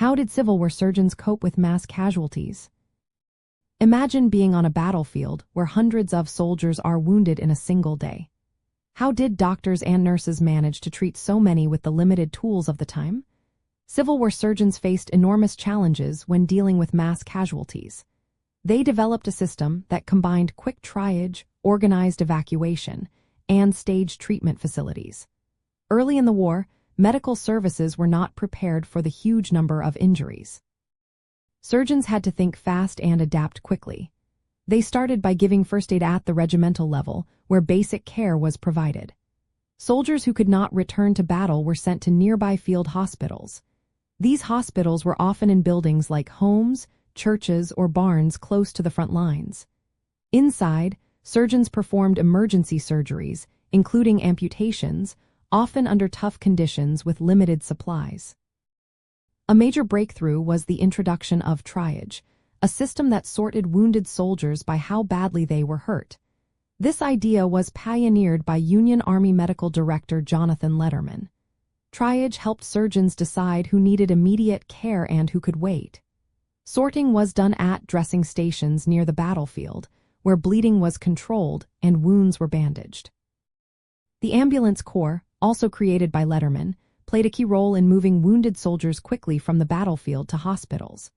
How did Civil War surgeons cope with mass casualties? Imagine being on a battlefield where hundreds of soldiers are wounded in a single day. How did doctors and nurses manage to treat so many with the limited tools of the time? Civil War surgeons faced enormous challenges when dealing with mass casualties. They developed a system that combined quick triage, organized evacuation, and staged treatment facilities. Early in the war, medical services were not prepared for the huge number of injuries. Surgeons had to think fast and adapt quickly. They started by giving first aid at the regimental level, where basic care was provided. Soldiers who could not return to battle were sent to nearby field hospitals. These hospitals were often in buildings like homes, churches, or barns close to the front lines. Inside, surgeons performed emergency surgeries, including amputations, often under tough conditions with limited supplies. A major breakthrough was the introduction of triage, a system that sorted wounded soldiers by how badly they were hurt. This idea was pioneered by Union Army Medical Director Jonathan Letterman. Triage helped surgeons decide who needed immediate care and who could wait. Sorting was done at dressing stations near the battlefield, where bleeding was controlled and wounds were bandaged. The ambulance corps, also created by Letterman, played a key role in moving wounded soldiers quickly from the battlefield to hospitals.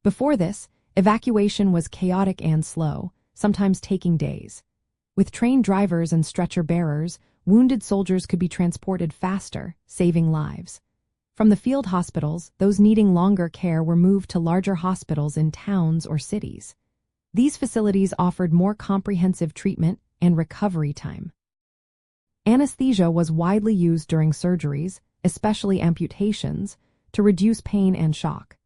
Before this, evacuation was chaotic and slow, sometimes taking days. With trained drivers and stretcher bearers, wounded soldiers could be transported faster, saving lives. From the field hospitals, those needing longer care were moved to larger hospitals in towns or cities. These facilities offered more comprehensive treatment and recovery time. Anesthesia was widely used during surgeries, especially amputations, to reduce pain and shock.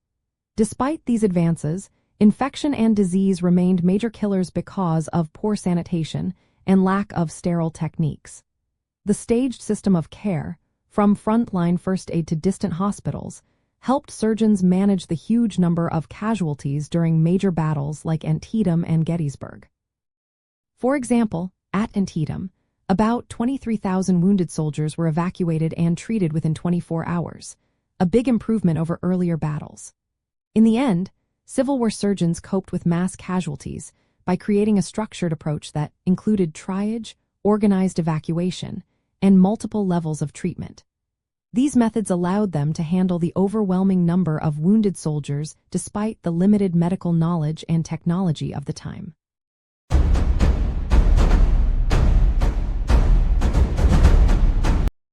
Despite these advances, infection and disease remained major killers because of poor sanitation and lack of sterile techniques. The staged system of care, from frontline first aid to distant hospitals, helped surgeons manage the huge number of casualties during major battles like Antietam and Gettysburg. For example, at Antietam, about 23,000 wounded soldiers were evacuated and treated within 24 hours, a big improvement over earlier battles. In the end, Civil War surgeons coped with mass casualties by creating a structured approach that included triage, organized evacuation, and multiple levels of treatment. These methods allowed them to handle the overwhelming number of wounded soldiers despite the limited medical knowledge and technology of the time.